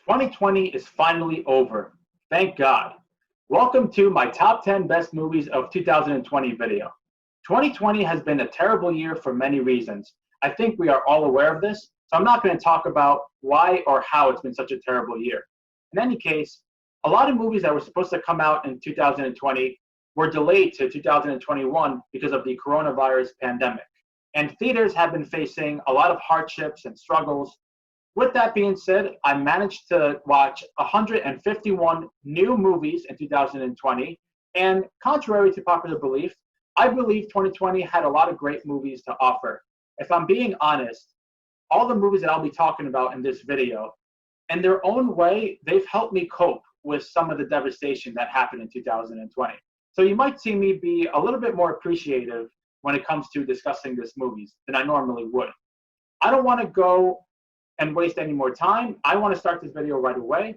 2020 is finally over. Thank God. Welcome to my top 10 best movies of 2020 video. 2020 has been a terrible year for many reasons. I think we are all aware of this, so I'm not going to talk about why or how it's been such a terrible year. In any case, a lot of movies that were supposed to come out in 2020 were delayed to 2021 because of the coronavirus pandemic. And theaters have been facing a lot of hardships and struggles. With that being said, I managed to watch 151 new movies in 2020, and contrary to popular belief, I believe 2020 had a lot of great movies to offer. If I'm being honest, all the movies that I'll be talking about in this video, in their own way, they've helped me cope with some of the devastation that happened in 2020. So you might see me be a little bit more appreciative when it comes to discussing these movies than I normally would. I don't want to go and waste any more time. I want to start this video right away.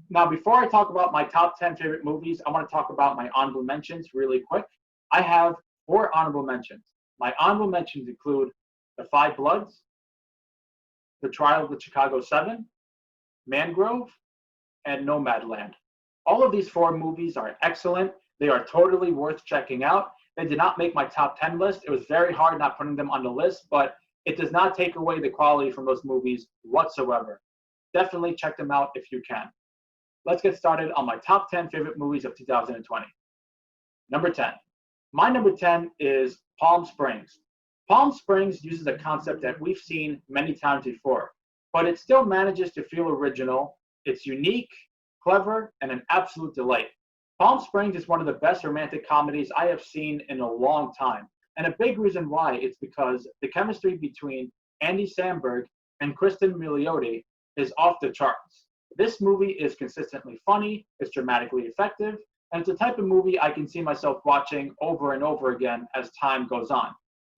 Now, before I talk about my top 10 favorite movies, I want to talk about my honorable mentions really quick. I have 4 honorable mentions. My honorable mentions include The Five Bloods, The Trial of the Chicago 7, Mangrove, and Nomadland. All of these 4 movies are excellent. They are totally worth checking out. They did not make my top 10 list. It was very hard not putting them on the list, but it does not take away the quality from those movies whatsoever. Definitely check them out if you can. Let's get started on my top 10 favorite movies of 2020. Number 10. My number 10 is Palm Springs. Palm Springs uses a concept that we've seen many times before, but it still manages to feel original. It's unique, clever, and an absolute delight. Palm Springs is one of the best romantic comedies I have seen in a long time. And a big reason why is because the chemistry between Andy Samberg and Kristen Milioti is off the charts. This movie is consistently funny, it's dramatically effective, and it's the type of movie I can see myself watching over and over again as time goes on.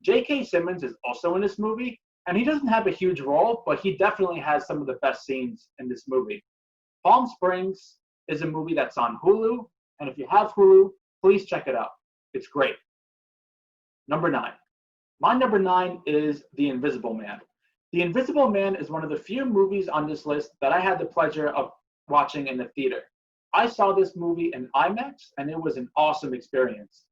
J.K. Simmons is also in this movie, and he doesn't have a huge role, but he definitely has some of the best scenes in this movie. Palm Springs is a movie that's on Hulu, and if you have Hulu, please check it out. It's great. Number 9. My number 9 is The Invisible Man. The Invisible Man is one of the few movies on this list that I had the pleasure of watching in the theater. I saw this movie in IMAX, and it was an awesome experience.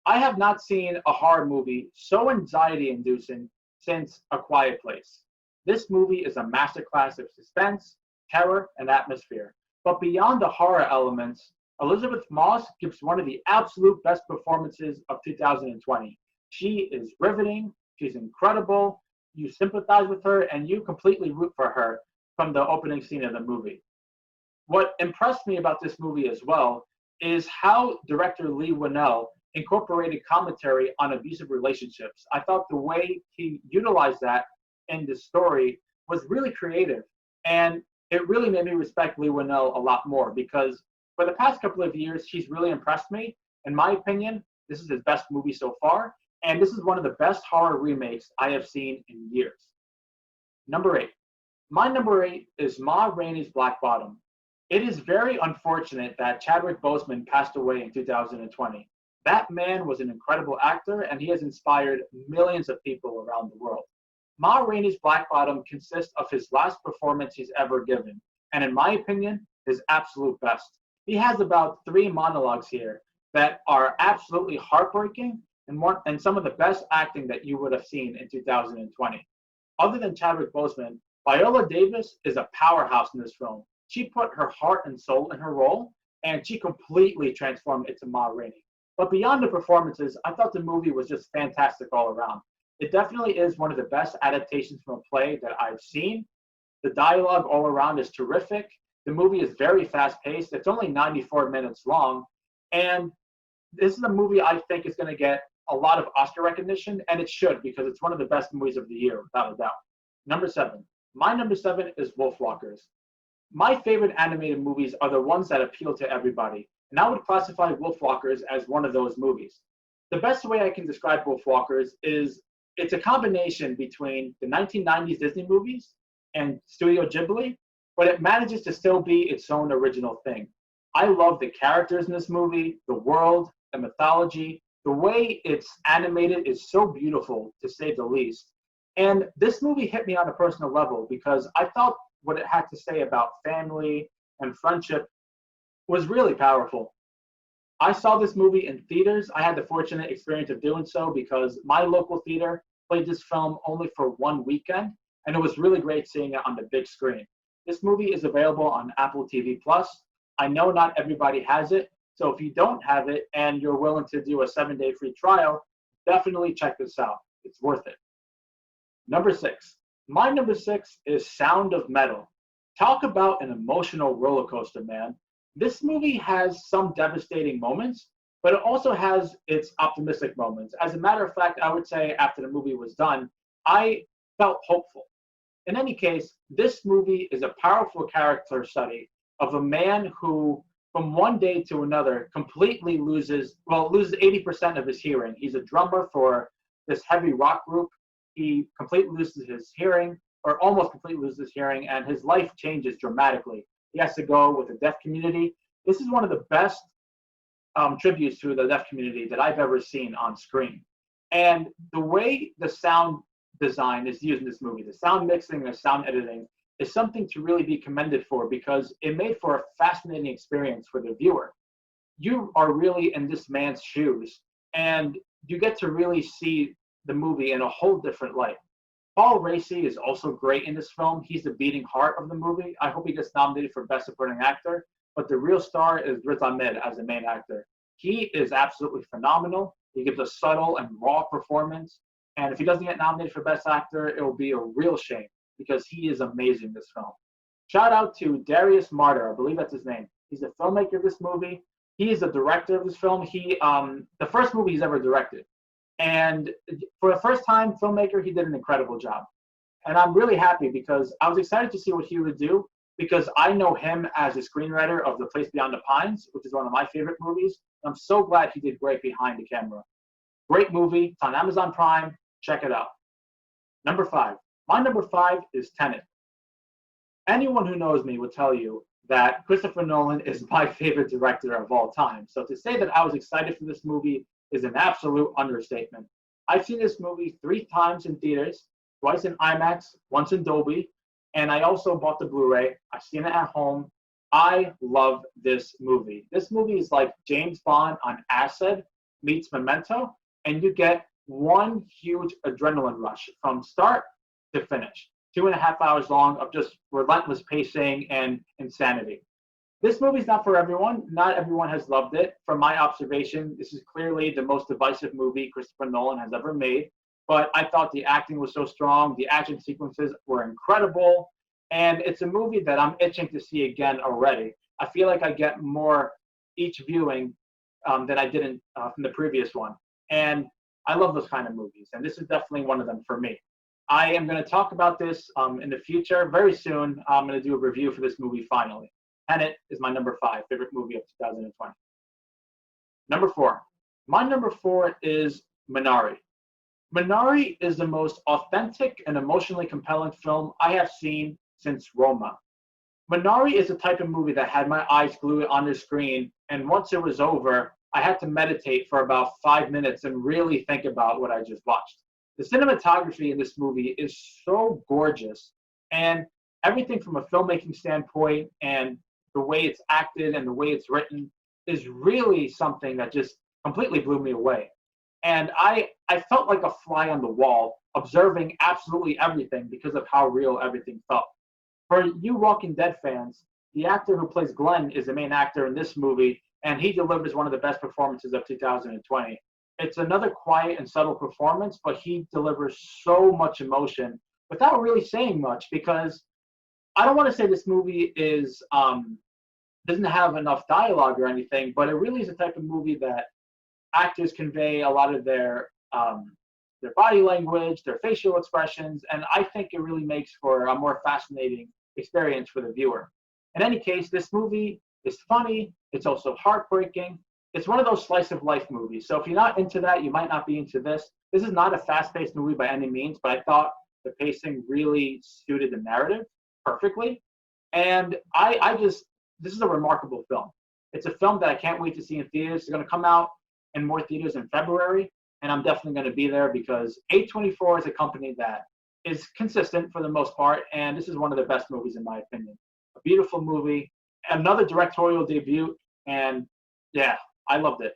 I have not seen a horror movie so anxiety-inducing since A Quiet Place. This movie is a masterclass of suspense, terror, and atmosphere. But beyond the horror elements, Elizabeth Moss gives one of the absolute best performances of 2020. She is riveting, she's incredible, you sympathize with her, and you completely root for her from the opening scene of the movie. What impressed me about this movie as well is how director Leigh Whannell incorporated commentary on abusive relationships. I thought the way he utilized that in the story was really creative, and it really made me respect Leigh Whannell a lot more because for the past couple of years, he's really impressed me. In my opinion, this is his best movie so far. And this is one of the best horror remakes I have seen in years. Number 8. My number 8 is Ma Rainey's Black Bottom. It is very unfortunate that Chadwick Boseman passed away in 2020. That man was an incredible actor, and he has inspired millions of people around the world. Ma Rainey's Black Bottom consists of his last performance he's ever given, and in my opinion, his absolute best. He has about 3 monologues here that are absolutely heartbreaking, and some of the best acting that you would have seen in 2020. Other than Chadwick Boseman, Viola Davis is a powerhouse in this film. She put her heart and soul in her role, and she completely transformed it to Ma Rainey. But beyond the performances, I thought the movie was just fantastic all around. It definitely is one of the best adaptations from a play that I've seen. The dialogue all around is terrific. The movie is very fast-paced. It's only 94 minutes long, and this is a movie I think is going to get a lot of Oscar recognition, and it should because it's one of the best movies of the year, without a doubt. Number 7. My number 7 is Wolfwalkers. My favorite animated movies are the ones that appeal to everybody, and I would classify Wolfwalkers as one of those movies. The best way I can describe Wolfwalkers is it's a combination between the 1990s Disney movies and Studio Ghibli, but it manages to still be its own original thing. I love the characters in this movie, the world, the mythology. The way it's animated is so beautiful, to say the least. And this movie hit me on a personal level because I thought what it had to say about family and friendship was really powerful. I saw this movie in theaters. I had the fortunate experience of doing so because my local theater played this film only for one weekend, and it was really great seeing it on the big screen. This movie is available on Apple TV Plus. I know not everybody has it, so if you don't have it and you're willing to do a 7-day free trial, definitely check this out. It's worth it. Number 6. My number 6 is Sound of Metal. Talk about an emotional roller coaster, man. This movie has some devastating moments, but it also has its optimistic moments. As a matter of fact, I would say after the movie was done, I felt hopeful. In any case, this movie is a powerful character study of a man who, from one day to another, completely loses 80% of his hearing. He's a drummer for this heavy rock group. He completely loses his hearing, or almost completely loses his hearing, and his life changes dramatically. He has to go with the deaf community. This is one of the best tributes to the deaf community that I've ever seen on screen. And the way the sound design is used in this movie, the sound mixing and the sound editing, is something to really be commended for because it made for a fascinating experience for the viewer. You are really in this man's shoes, and you get to really see the movie in a whole different light. Paul Raci is also great in this film. He's the beating heart of the movie. I hope he gets nominated for Best Supporting Actor, but the real star is Riz Ahmed as the main actor. He is absolutely phenomenal. He gives a subtle and raw performance, and if he doesn't get nominated for Best Actor, it will be a real shame because he is amazing in this film. Shout out to Darius Martyr, I believe that's his name. He's the filmmaker of this movie. He is the director of this film. He the first movie he's ever directed. And for a first-time filmmaker, he did an incredible job. And I'm really happy because I was excited to see what he would do because I know him as a screenwriter of The Place Beyond the Pines, which is one of my favorite movies. I'm so glad he did great behind the camera. Great movie. It's on Amazon Prime. Check it out. Number 5. My number 5 is Tenet. Anyone who knows me will tell you that Christopher Nolan is my favorite director of all time. So to say that I was excited for this movie is an absolute understatement. I've seen this movie 3 times in theaters, twice in IMAX, once in Dolby, and I also bought the Blu-ray. I've seen it at home. I love this movie. This movie is like James Bond on acid meets Memento, and you get one huge adrenaline rush from start to finish. 2.5 hours long of just relentless pacing and insanity. This movie's not for everyone. Not everyone has loved it. From my observation, this is clearly the most divisive movie Christopher Nolan has ever made. But I thought the acting was so strong. The action sequences were incredible. And it's a movie that I'm itching to see again already. I feel like I get more each viewing than I did from the previous one. And I love those kind of movies. And this is definitely one of them for me. I am going to talk about this in the future. Very soon, I'm going to do a review for this movie finally. Tenet is my number 5 favorite movie of 2020. Number 4. My number 4 is Minari. Minari is the most authentic and emotionally compelling film I have seen since Roma. Minari is the type of movie that had my eyes glued on the screen, and once it was over, I had to meditate for about 5 minutes and really think about what I just watched. The cinematography in this movie is so gorgeous, and everything from a filmmaking standpoint and the way it's acted and the way it's written is really something that just completely blew me away. And I felt like a fly on the wall, observing absolutely everything because of how real everything felt. For you Walking Dead fans, the actor who plays Glenn is the main actor in this movie, and he delivers one of the best performances of 2020. It's another quiet and subtle performance, but he delivers so much emotion without really saying much because I don't want to say this movie is doesn't have enough dialogue or anything, but it really is a type of movie that actors convey a lot of their body language, their facial expressions, and I think it really makes for a more fascinating experience for the viewer. In any case, this movie is funny. It's also heartbreaking. It's one of those slice of life movies. So if you're not into that, you might not be into this. This is not a fast-paced movie by any means, but I thought the pacing really suited the narrative perfectly. And this is a remarkable film. It's a film that I can't wait to see in theaters. It's going to come out in more theaters in February, and I'm definitely going to be there because A24 is a company that is consistent for the most part, and this is one of the best movies in my opinion. A beautiful movie, another directorial debut, and yeah, I loved it.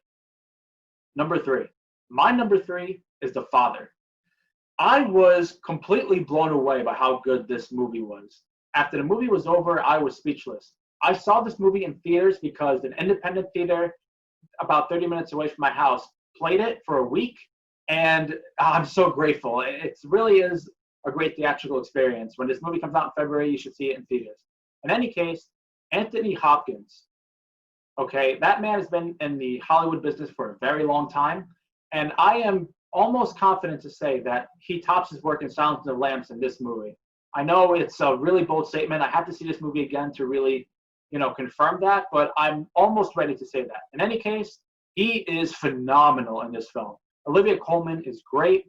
Number three. My number three is The Father. I was completely blown away by how good this movie was. After the movie was over, I was speechless. I saw this movie in theaters because an independent theater about 30 minutes away from my house played it for a week, and I'm so grateful. It really is a great theatrical experience. When this movie comes out in February, you should see it in theaters. In any case, Anthony Hopkins, okay, that man has been in the Hollywood business for a very long time, and I am almost confident to say that he tops his work in Silence of the Lambs in this movie. I know it's a really bold statement. I have to see this movie again to really, confirm that, but I'm almost ready to say that. In any case, he is phenomenal in this film. Olivia Colman is great.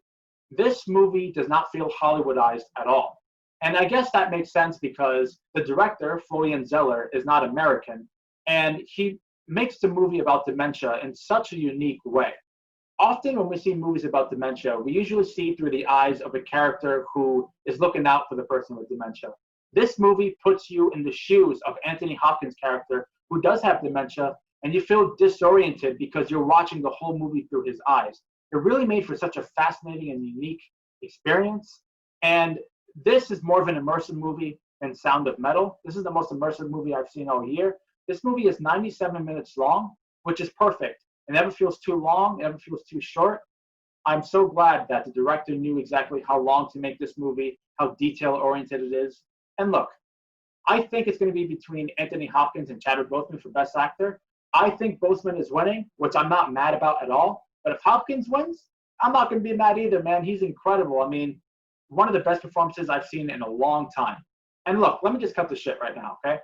This movie does not feel Hollywoodized at all. And I guess that makes sense because the director, Florian Zeller, is not American, and he makes the movie about dementia in such a unique way. Often when we see movies about dementia, we usually see through the eyes of a character who is looking out for the person with dementia. This movie puts you in the shoes of Anthony Hopkins' character who does have dementia, and you feel disoriented because you're watching the whole movie through his eyes. It really made for such a fascinating and unique experience. And this is more of an immersive movie than Sound of Metal. This is the most immersive movie I've seen all year. This movie is 97 minutes long, which is perfect. It never feels too long. It never feels too short. I'm so glad that the director knew exactly how long to make this movie, how detail-oriented it is. And look, I think it's going to be between Anthony Hopkins and Chadwick Boseman for Best Actor. I think Boseman is winning, which I'm not mad about at all. But if Hopkins wins, I'm not going to be mad either, man. He's incredible. I mean, one of the best performances I've seen in a long time. And look, let me just cut the shit right now, okay?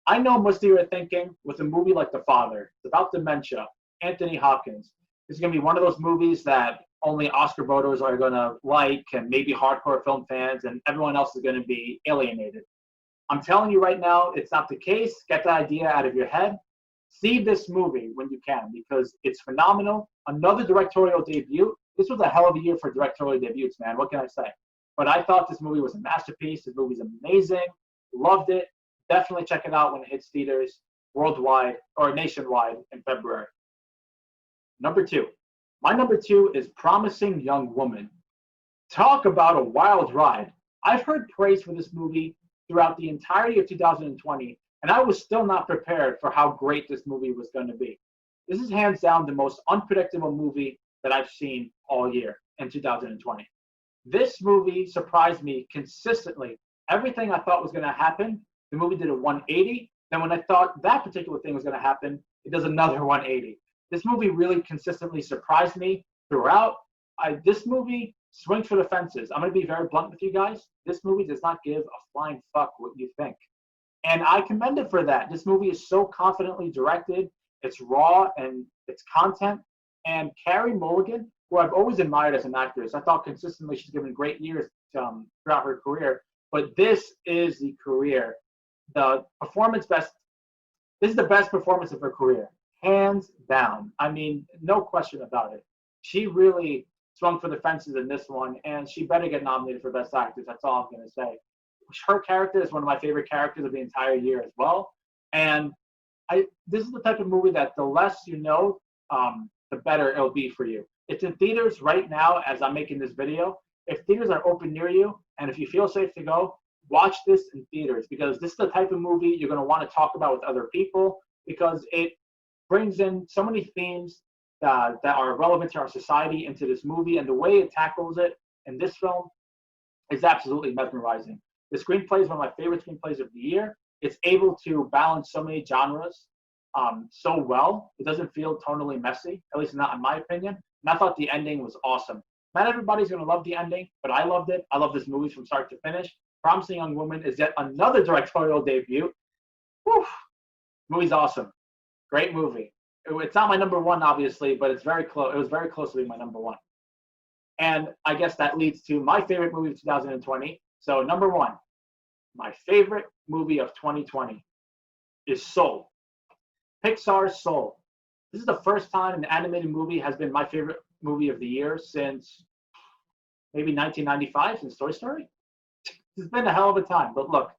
I know most of you are thinking, with a movie like The Father, it's about dementia, Anthony Hopkins. It's going to be one of those movies that only Oscar voters are going to like, and maybe hardcore film fans, and everyone else is going to be alienated. I'm telling you right now, it's not the case. Get that idea out of your head. See this movie when you can, because it's phenomenal. Another directorial debut. This was a hell of a year for directorial debuts, man. What can I say? But I thought this movie was a masterpiece. This movie's amazing. Loved it. Definitely check it out when it hits theaters worldwide or nationwide in February. Number two. My number two is Promising Young Woman. Talk about a wild ride. I've heard praise for this movie throughout the entirety of 2020, and I was still not prepared for how great this movie was going to be. This is hands down the most unpredictable movie that I've seen all year in 2020. This movie surprised me consistently. Everything I thought was going to happen, the movie did a 180. Then when I thought that particular thing was going to happen, it does another 180. This movie really consistently surprised me throughout. This movie swings for the fences. I'm going to be very blunt with you guys. This movie does not give a flying fuck what you think. And I commend it for that. This movie is so confidently directed. It's raw and it's content. And Carey Mulligan, who I've always admired as an actress, I thought consistently she's given great years throughout her career. But this is the career. The performance best. This is the best performance of her career. Hands down. I mean, no question about it. She really swung for the fences in this one, and she better get nominated for Best Actress. That's all I'm going to say. Her character is one of my favorite characters of the entire year as well. And this is the type of movie that the less you know, the better it'll be for you. It's in theaters right now as I'm making this video. If theaters are open near you, and if you feel safe to go, watch this in theaters, because this is the type of movie you're going to want to talk about with other people, because it brings in so many themes that are relevant to our society into this movie, and the way it tackles it in this film is absolutely mesmerizing. The screenplay is one of my favorite screenplays of the year. It's able to balance so many genres so well. It doesn't feel tonally messy, at least not in my opinion. And I thought the ending was awesome. Not everybody's going to love the ending, but I loved it. I love this movie from start to finish. Promising Young Woman is yet another directorial debut. Whew. Movie's awesome. Great movie. It's not my number one, obviously, but it's very close. It was very close to being my number one. And I guess that leads to my favorite movie of 2020. So number one, my favorite movie of 2020 is Soul. Pixar's Soul. This is the first time an animated movie has been my favorite movie of the year since maybe 1995 since Toy Story. It's been a hell of a time. But look,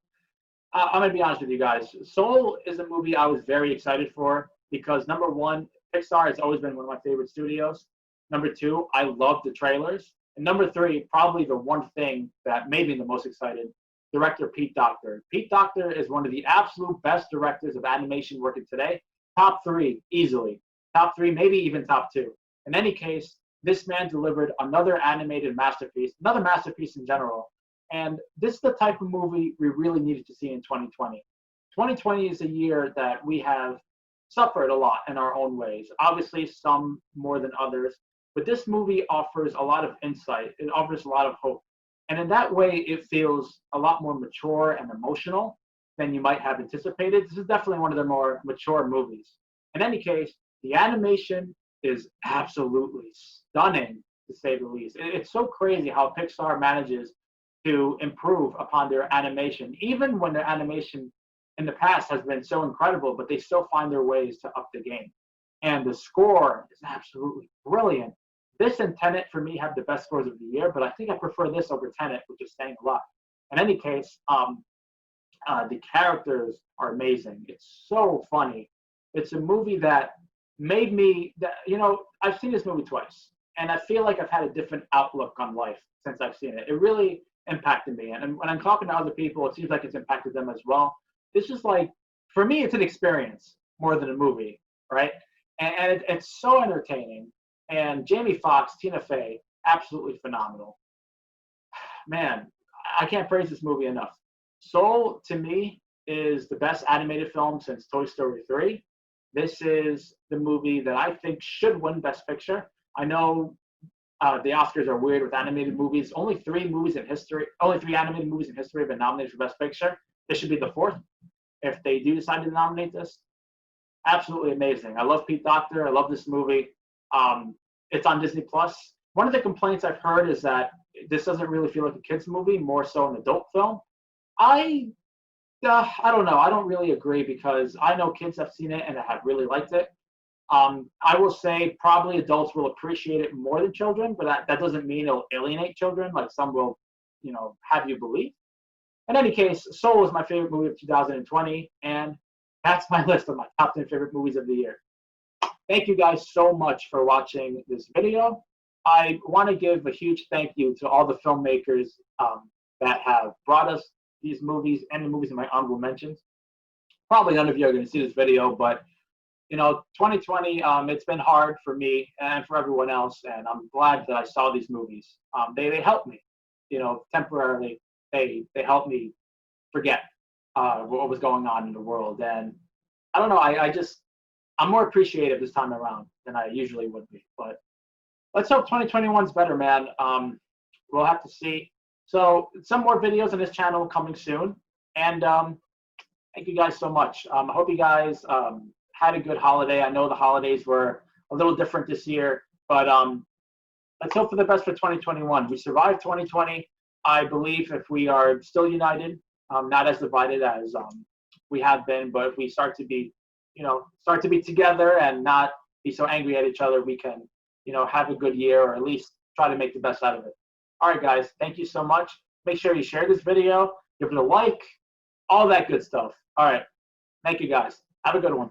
I'm gonna be honest with you guys. Soul is a movie I was very excited for because number one, Pixar has always been one of my favorite studios. Number two, I love the trailers. And number three, probably the one thing that made me the most excited, director Pete Docter. Pete Docter is one of the absolute best directors of animation working today. Top three, easily. Top three, maybe even top two. In any case, this man delivered another animated masterpiece, another masterpiece in general. And this is the type of movie we really needed to see in 2020. 2020 is a year that we have suffered a lot in our own ways. Obviously, some more than others. But this movie offers a lot of insight. It offers a lot of hope. And in that way, it feels a lot more mature and emotional than you might have anticipated. This is definitely one of the more mature movies. In any case, the animation is absolutely stunning, to say the least. It's so crazy how Pixar manages to improve upon their animation, even when their animation in the past has been so incredible, but they still find their ways to up the game. And the score is absolutely brilliant. This and Tenet, for me, have the best scores of the year, but I think I prefer this over Tenet, which is saying a lot. In any case, the characters are amazing. It's so funny. It's a movie that made me, I've seen this movie twice, and I feel like I've had a different outlook on life since I've seen it. It really impacted me. And when I'm talking to other people, it seems like it's impacted them as well. This is like, for me, it's an experience more than a movie, right? And it's so entertaining. And Jamie Foxx, Tina Fey, absolutely phenomenal. Man, I can't praise this movie enough. Soul, to me, is the best animated film since Toy Story 3. This is the movie that I think should win Best Picture. I know the Oscars are weird with animated movies. Only three animated movies in history have been nominated for Best Picture. This should be the fourth if they do decide to nominate this. Absolutely amazing. I love Pete Docter. I love this movie. It's on Disney Plus. One of the complaints I've heard is that this doesn't really feel like a kids movie, more so an adult film. I don't know. I don't really agree because I know kids have seen it and have really liked it. I will say probably adults will appreciate it more than children, but that doesn't mean it'll alienate children like some will, have you believe. In any case, Soul is my favorite movie of 2020, and that's my list of my top 10 favorite movies of the year. Thank you guys so much for watching this video. I want to give a huge thank you to all the filmmakers that have brought us these movies and the movies in my honorable mentions. Probably none of you are going to see this video, but 2020, it's been hard for me and for everyone else, and I'm glad that I saw these movies. They helped me, temporarily. They helped me forget what was going on in the world, and I don't know. I'm more appreciative this time around than I usually would be. But let's hope 2021's better, man. We'll have to see. So some more videos on this channel coming soon, and thank you guys so much. I hope you guys had a good holiday. I know the holidays were a little different this year, but let's hope for the best for 2021. We survived 2020. I believe if we are still united, not as divided as we have been, but if we start to be together and not be so angry at each other, we can, have a good year or at least try to make the best out of it. All right, guys, thank you so much. Make sure you share this video, give it a like, all that good stuff. All right, thank you guys. Have a good one.